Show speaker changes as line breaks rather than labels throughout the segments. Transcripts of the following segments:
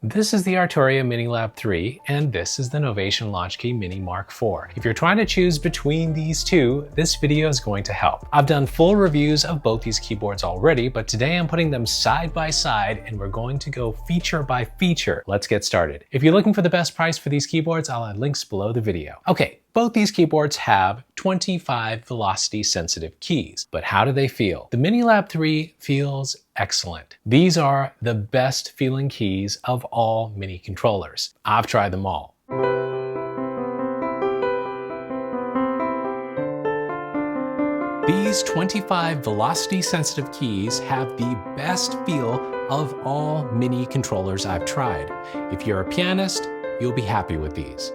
This is the Arturia Minilab 3, and this is the Novation Launchkey Mini Mark IV. If you're trying to choose between these two, this video is going to help. I've done full reviews of both these keyboards already, but today I'm putting them side by side and we're going to go feature by feature. Let's get started. If you're looking for the best price for these keyboards, I'll add links below the video. Okay, both these keyboards have 25 velocity sensitive keys, but how do they feel? The Minilab 3 feels excellent. These are the best feeling keys of all mini controllers. I've tried them all. These 25 velocity sensitive keys have the best feel of all mini controllers I've tried. If you're a pianist, you'll be happy with these.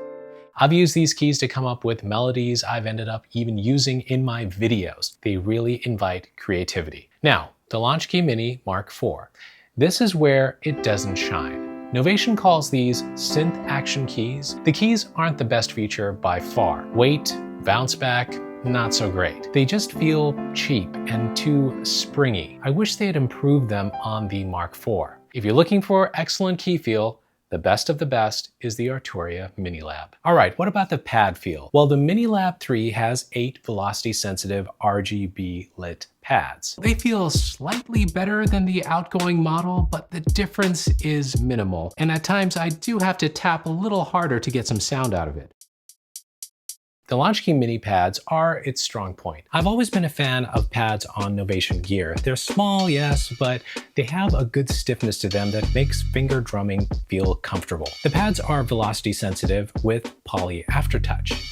I've used these keys to come up with melodies I've ended up even using in my videos. They really invite creativity. Now, the Launchkey Mini Mark IV. This is where it doesn't shine. Novation calls these synth action keys. The keys aren't the best feature by far. Weight, bounce back, not so great. They just feel cheap and too springy. I wish they had improved them on the Mark IV. If you're looking for excellent key feel, the best of the best is the Arturia Minilab. All right, what about the pad feel? Well, the Minilab 3 has 8 velocity sensitive RGB lit pads. They feel slightly better than the outgoing model, but the difference is minimal. And at times I do have to tap a little harder to get some sound out of it. The Launchkey Mini pads are its strong point. I've always been a fan of pads on Novation gear. They're small, yes, but they have a good stiffness to them that makes finger drumming feel comfortable. The pads are velocity sensitive with poly aftertouch.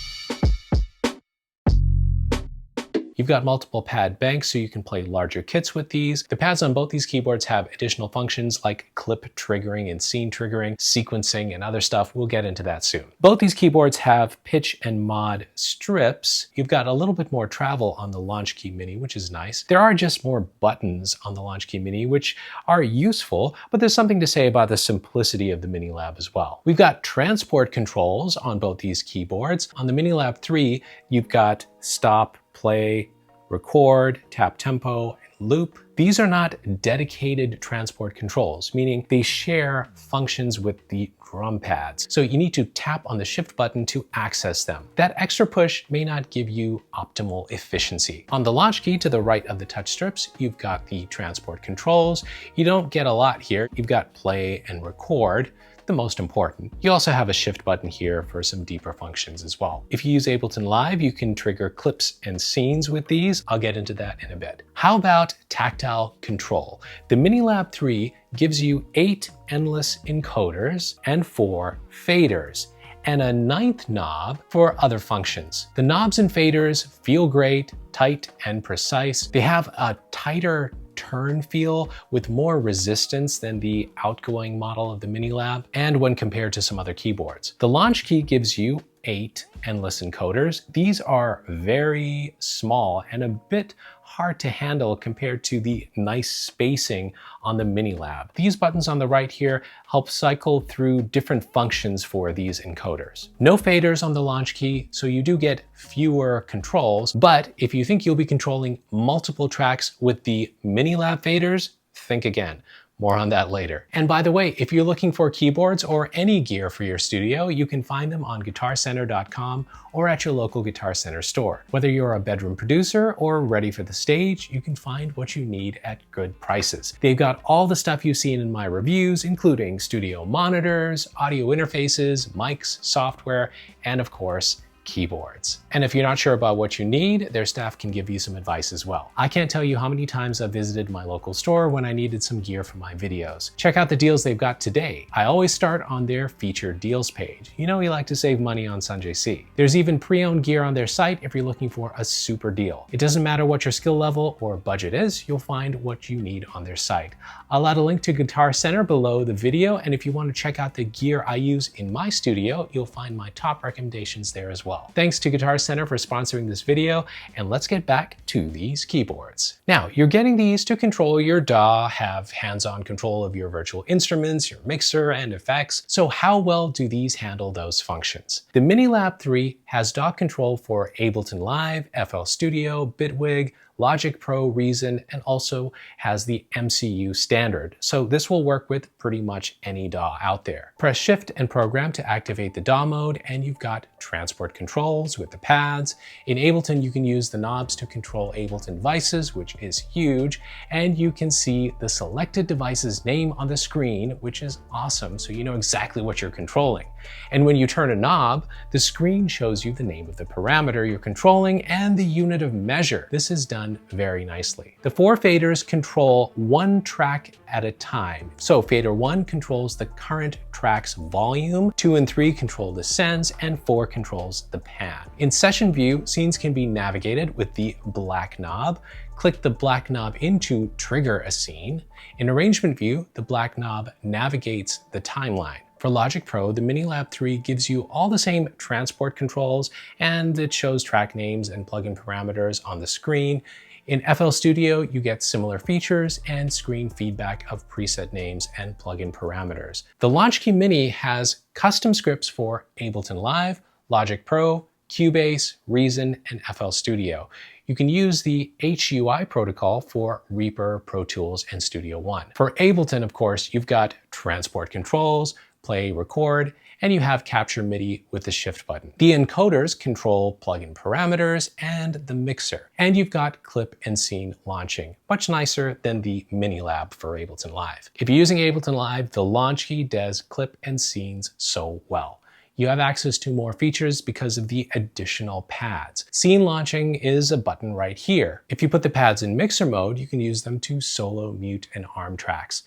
You've got multiple pad banks so you can play larger kits with these. The pads on both these keyboards have additional functions like clip triggering and scene triggering, sequencing, and other stuff. We'll get into that soon. Both these keyboards have pitch and mod strips. You've got a little bit more travel on the Launchkey Mini, which is nice. There are just more buttons on the Launchkey Mini, which are useful, but there's something to say about the simplicity of the Minilab as well. We've got transport controls on both these keyboards. On the Minilab 3, you've got stop, play, record, tap tempo, and loop. These are not dedicated transport controls, meaning they share functions with the drum pads. So you need to tap on the shift button to access them. That extra push may not give you optimal efficiency. On the Launchkey to the right of the touch strips, you've got the transport controls. You don't get a lot here. You've got play and record, the most important. You also have a shift button here for some deeper functions as well. If you use Ableton Live, you can trigger clips and scenes with these. I'll get into that in a bit. How about tactile control? The Minilab 3 gives you 8 endless encoders and 4 faders, and a 9th knob for other functions. The knobs and faders feel great, tight and precise. They have a tighter turn feel with more resistance than the outgoing model of the Minilab, and when compared to some other keyboards. The Launchkey gives you 8 endless encoders. These are very small and a bit hard to handle compared to the nice spacing on the Minilab. These buttons on the right here help cycle through different functions for these encoders. No faders on the Launchkey, so you do get fewer controls, but if you think you'll be controlling multiple tracks with the Minilab faders, think again. More on that later. And by the way, if you're looking for keyboards or any gear for your studio, you can find them on guitarcenter.com or at your local Guitar Center store. Whether you're a bedroom producer or ready for the stage, you can find what you need at good prices. They've got all the stuff you've seen in my reviews, including studio monitors, audio interfaces, mics, software, and of course, keyboards. And if you're not sure about what you need, their staff can give you some advice as well. I can't tell you how many times I've visited my local store when I needed some gear for my videos. Check out the deals they've got today. I always start on their featured deals page. You know we like to save money on Sanjayc. There's even pre-owned gear on their site if you're looking for a super deal. It doesn't matter what your skill level or budget is, you'll find what you need on their site. I'll add a link to Guitar Center below the video, and if you want to check out the gear I use in my studio, you'll find my top recommendations there as well. Thanks to Guitar Center for sponsoring this video, and let's get back to these keyboards. Now, you're getting these to control your DAW, have hands-on control of your virtual instruments, your mixer, and effects. So how well do these handle those functions? The Minilab 3 has DAW control for Ableton Live, FL Studio, Bitwig, Logic Pro, Reason, and also has the MCU standard. So this will work with pretty much any DAW out there. Press Shift and Program to activate the DAW mode, and you've got transport controls with the pads. In Ableton, you can use the knobs to control Ableton devices, which is huge, and you can see the selected device's name on the screen, which is awesome, so you know exactly what you're controlling. And when you turn a knob, the screen shows you the name of the parameter you're controlling and the unit of measure. This is done very nicely. The 4 faders control one track at a time. So fader 1 controls the current track's volume, 2 and 3 control the sends, and 4 controls the pan. In session view, scenes can be navigated with the black knob. Click the black knob in to trigger a scene. In arrangement view, the black knob navigates the timeline. For Logic Pro, the Minilab 3 gives you all the same transport controls, and it shows track names and plugin parameters on the screen. In FL Studio, you get similar features and screen feedback of preset names and plugin parameters. The Launchkey Mini has custom scripts for Ableton Live, Logic Pro, Cubase, Reason, and FL Studio. You can use the HUI protocol for Reaper, Pro Tools, and Studio One. For Ableton, of course, you've got transport controls, play, record, and you have capture MIDI with the shift button. The encoders control plugin parameters and the mixer. And you've got clip and scene launching, much nicer than the Minilab for Ableton Live. If you're using Ableton Live, the Launchkey does clip and scenes so well. You have access to more features because of the additional pads. Scene launching is a button right here. If you put the pads in mixer mode, you can use them to solo, mute, and arm tracks.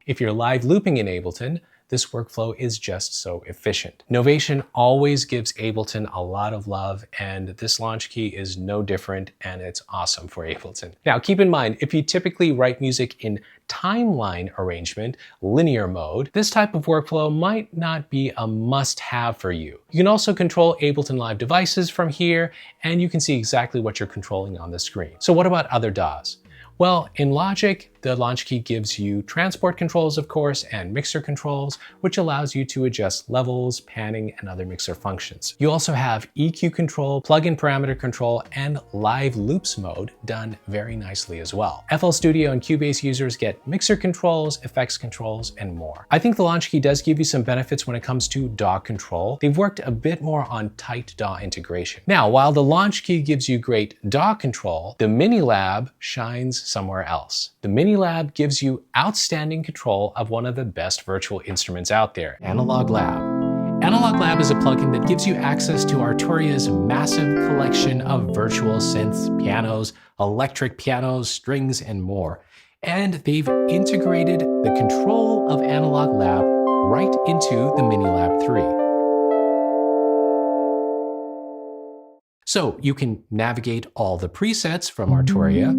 If you're live looping in Ableton, this workflow is just so efficient. Novation always gives Ableton a lot of love, and this Launchkey is no different, and it's awesome for Ableton. Now, keep in mind, if you typically write music in timeline arrangement, linear mode, this type of workflow might not be a must-have for you. You can also control Ableton Live devices from here, and you can see exactly what you're controlling on the screen. So what about other DAWs? Well, in Logic, the Launchkey gives you transport controls, of course, and mixer controls, which allows you to adjust levels, panning, and other mixer functions. You also have EQ control, plugin parameter control, and live loops mode done very nicely as well. FL Studio and Cubase users get mixer controls, effects controls, and more. I think the Launchkey does give you some benefits when it comes to DAW control. They've worked a bit more on tight DAW integration. Now, while the Launchkey gives you great DAW control, the Minilab shines somewhere else. The Minilab gives you outstanding control of one of the best virtual instruments out there, Analog Lab. Analog Lab is a plugin that gives you access to Arturia's massive collection of virtual synths, pianos, electric pianos, strings, and more. And they've integrated the control of Analog Lab right into the Minilab 3. So you can navigate all the presets from Arturia,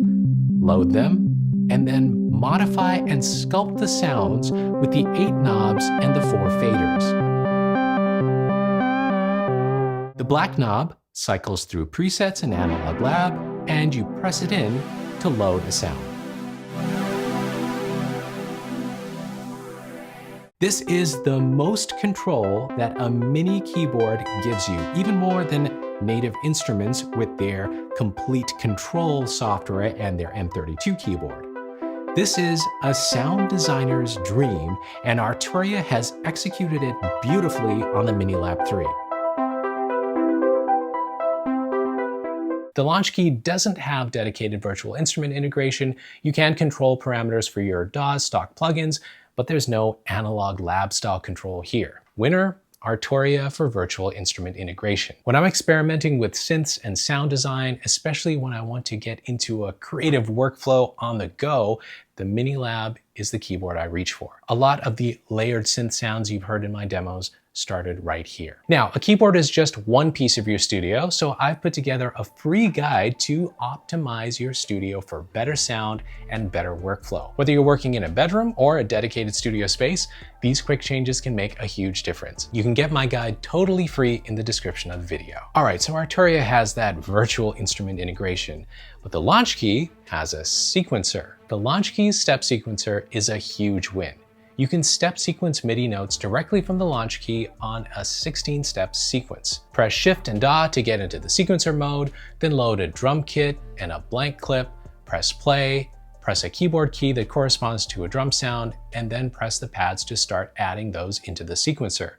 load them, and then modify and sculpt the sounds with the 8 knobs and the 4 faders. The black knob cycles through presets in Analog Lab, and you press it in to load a sound. This is the most control that a mini keyboard gives you, even more than native instruments with their complete control software and their M32 keyboard. This is a sound designer's dream, and Arturia has executed it beautifully on the Minilab 3. The Launchkey doesn't have dedicated virtual instrument integration. You can control parameters for your DAW's stock plugins, but there's no Analog Lab style control here. Winner? Arturia for virtual instrument integration. When I'm experimenting with synths and sound design, especially when I want to get into a creative workflow on the go, the Minilab is the keyboard I reach for. A lot of the layered synth sounds you've heard in my demos started right here. Now, a keyboard is just one piece of your studio, so I've put together a free guide to optimize your studio for better sound and better workflow. Whether you're working in a bedroom or a dedicated studio space, these quick changes can make a huge difference. You can get my guide totally free in the description of the video. All right, so Arturia has that virtual instrument integration, but the Launchkey has a sequencer. The Launchkey's step sequencer is a huge win. You can step sequence MIDI notes directly from the Launchkey on a 16-step sequence. Press Shift and DAW to get into the sequencer mode, then load a drum kit and a blank clip, press play, press a keyboard key that corresponds to a drum sound, and then press the pads to start adding those into the sequencer.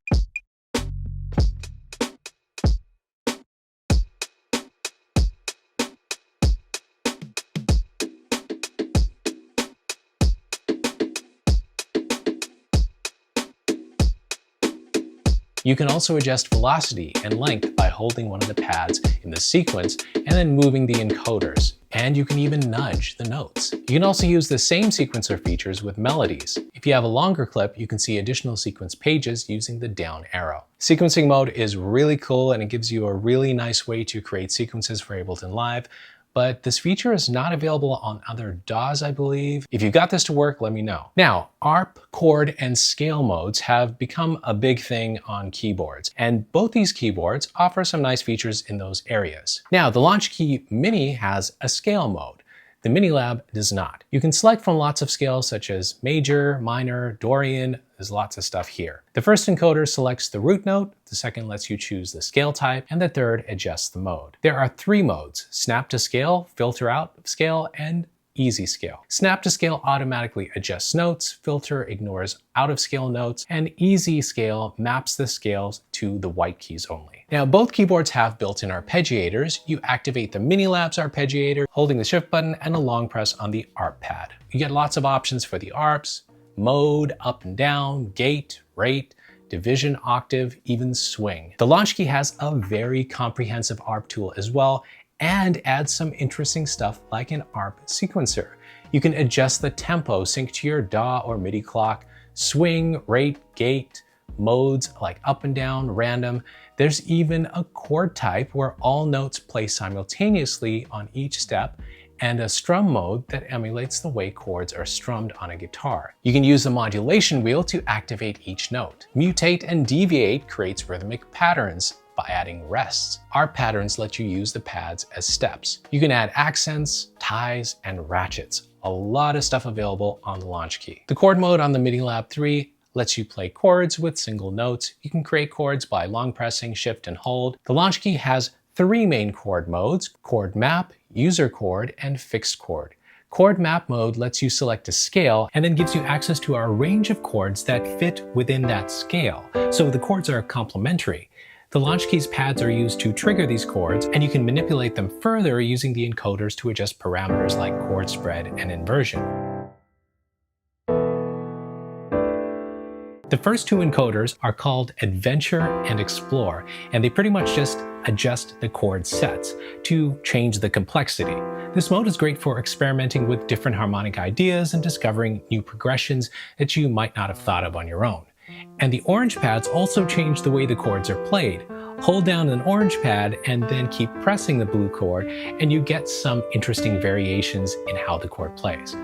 You can also adjust velocity and length by holding one of the pads in the sequence and then moving the encoders. And you can even nudge the notes. You can also use the same sequencer features with melodies. If you have a longer clip, you can see additional sequence pages using the down arrow. Sequencing mode is really cool and it gives you a really nice way to create sequences for Ableton Live. But this feature is not available on other DAWs, I believe. If you got this to work, let me know. Now, ARP, chord, and scale modes have become a big thing on keyboards, and both these keyboards offer some nice features in those areas. Now, the Launchkey Mini has a scale mode. The Minilab does not. You can select from lots of scales such as major, minor, Dorian. There's lots of stuff here. The first encoder selects the root note, the second lets you choose the scale type, and the third adjusts the mode. There are 3 modes: snap to scale, filter out of scale, and easy scale. Snap to scale automatically adjusts notes, filter ignores out of scale notes, and easy scale maps the scales to the white keys only. Now, both keyboards have built-in arpeggiators. You activate the Minilab's arpeggiator, holding the shift button and a long press on the ARP pad. You get lots of options for the ARPs: mode, up and down, gate, rate, division, octave, even swing. The Launchkey has a very comprehensive ARP tool as well, and adds some interesting stuff like an ARP sequencer. You can adjust the tempo, sync to your DAW or MIDI clock, swing, rate, gate, modes like up and down, random. There's even a chord type where all notes play simultaneously on each step, and a strum mode that emulates the way chords are strummed on a guitar. You can use the modulation wheel to activate each note. Mutate and deviate creates rhythmic patterns by adding rests. ARP patterns let you use the pads as steps. You can add accents, ties, and ratchets. A lot of stuff available on the Launchkey. The chord mode on the Minilab 3 lets you play chords with single notes. You can create chords by long pressing, shift, and hold. The Launchkey has 3 main chord modes: chord map, user chord, and fixed chord. Chord map mode lets you select a scale and then gives you access to a range of chords that fit within that scale. So the chords are complementary. The Launchkey's pads are used to trigger these chords, and you can manipulate them further using the encoders to adjust parameters like chord spread and inversion. The first 2 encoders are called Adventure and Explore, and they pretty much just adjust the chord sets to change the complexity. This mode is great for experimenting with different harmonic ideas and discovering new progressions that you might not have thought of on your own. And the orange pads also change the way the chords are played. Hold down an orange pad and then keep pressing the blue chord, and you get some interesting variations in how the chord plays.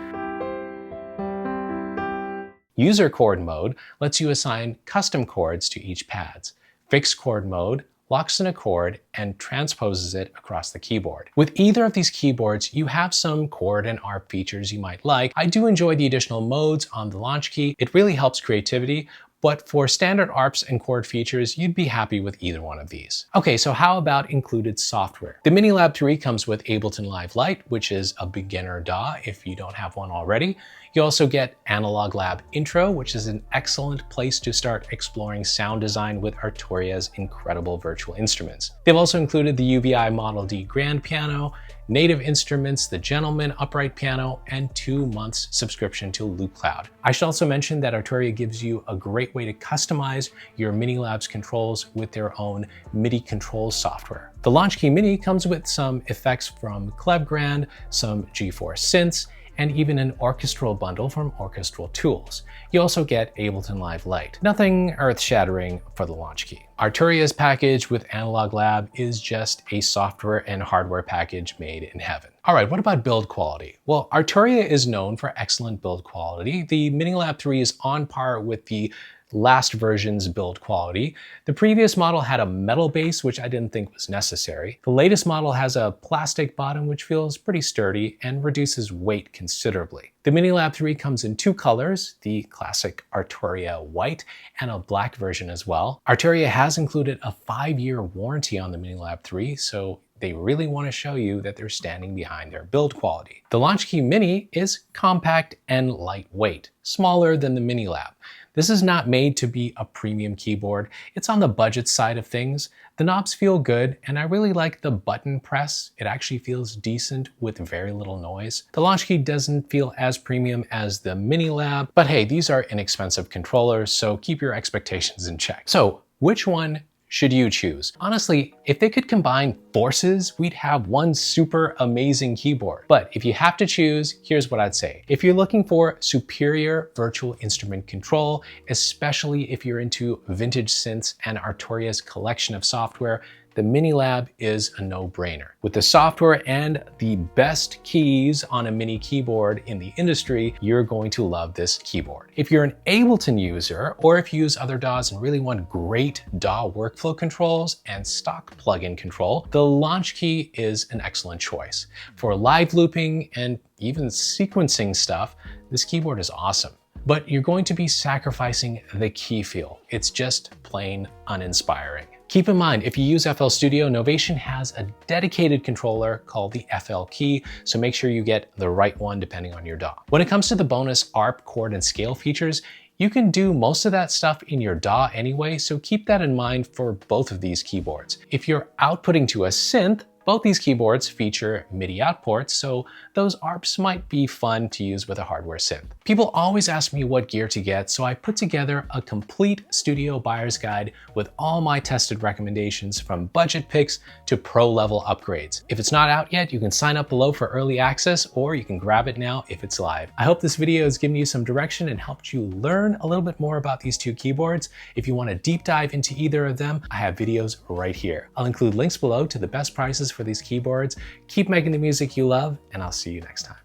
User chord mode lets you assign custom chords to each pads. Fixed chord mode locks in a chord and transposes it across the keyboard. With either of these keyboards, you have some chord and ARP features you might like. I do enjoy the additional modes on the Launchkey. It really helps creativity, but for standard ARPs and chord features, you'd be happy with either one of these. Okay, so how about included software? The Minilab 3 comes with Ableton Live Lite, which is a beginner DAW if you don't have one already. You also get Analog Lab Intro, which is an excellent place to start exploring sound design with Artoria's incredible virtual instruments. They've also included the UVI Model D Grand Piano, Native Instruments, the Gentleman Upright Piano, and 2 months subscription to Loop Cloud. I should also mention that Artoria gives you a great way to customize your Minilab's controls with their own MIDI control software. The Launchkey Mini comes with some effects from Clevgrand, some G4 synths, and even an orchestral bundle from Orchestral Tools. You also get Ableton Live Lite. Nothing earth-shattering for the Launchkey. Artoria's package with Analog Lab is just a software and hardware package made in heaven. All right, what about build quality? Well, Artoria is known for excellent build quality. The Minilab 3 is on par with the last version's build quality. The previous model had a metal base, which I didn't think was necessary. The latest model has a plastic bottom, which feels pretty sturdy and reduces weight considerably. The Minilab 3 comes in 2 colors, the classic Arturia white and a black version as well. Arturia has included a 5-year warranty on the Minilab 3, so they really want to show you that they're standing behind their build quality. The Launchkey Mini is compact and lightweight, smaller than the Minilab. This is not made to be a premium keyboard. It's on the budget side of things. The knobs feel good, and I really like the button press. It actually feels decent with very little noise. The Launchkey doesn't feel as premium as the Minilab, but hey, these are inexpensive controllers, so keep your expectations in check. So, which one should you choose? Honestly, if they could combine forces, we'd have one super amazing keyboard. But if you have to choose, here's what I'd say. If you're looking for superior virtual instrument control, especially if you're into vintage synths and Arturia's collection of software, the Minilab is a no-brainer. With the software and the best keys on a mini keyboard in the industry, you're going to love this keyboard. If you're an Ableton user, or if you use other DAWs and really want great DAW workflow controls and stock plugin control, the Launchkey is an excellent choice. For live looping and even sequencing stuff, this keyboard is awesome. But you're going to be sacrificing the key feel. It's just plain uninspiring. Keep in mind, if you use FL Studio, Novation has a dedicated controller called the FL Key, so make sure you get the right one depending on your DAW. When it comes to the bonus ARP, chord, and scale features, you can do most of that stuff in your DAW anyway, so keep that in mind for both of these keyboards. If you're outputting to a synth, both these keyboards feature MIDI outports, so those ARPs might be fun to use with a hardware synth. People always ask me what gear to get, so I put together a complete studio buyer's guide with all my tested recommendations from budget picks to pro-level upgrades. If it's not out yet, you can sign up below for early access, or you can grab it now if it's live. I hope this video has given you some direction and helped you learn a little bit more about these two keyboards. If you want to deep dive into either of them, I have videos right here. I'll include links below to the best prices for these keyboards. Keep making the music you love, and I'll see you next time.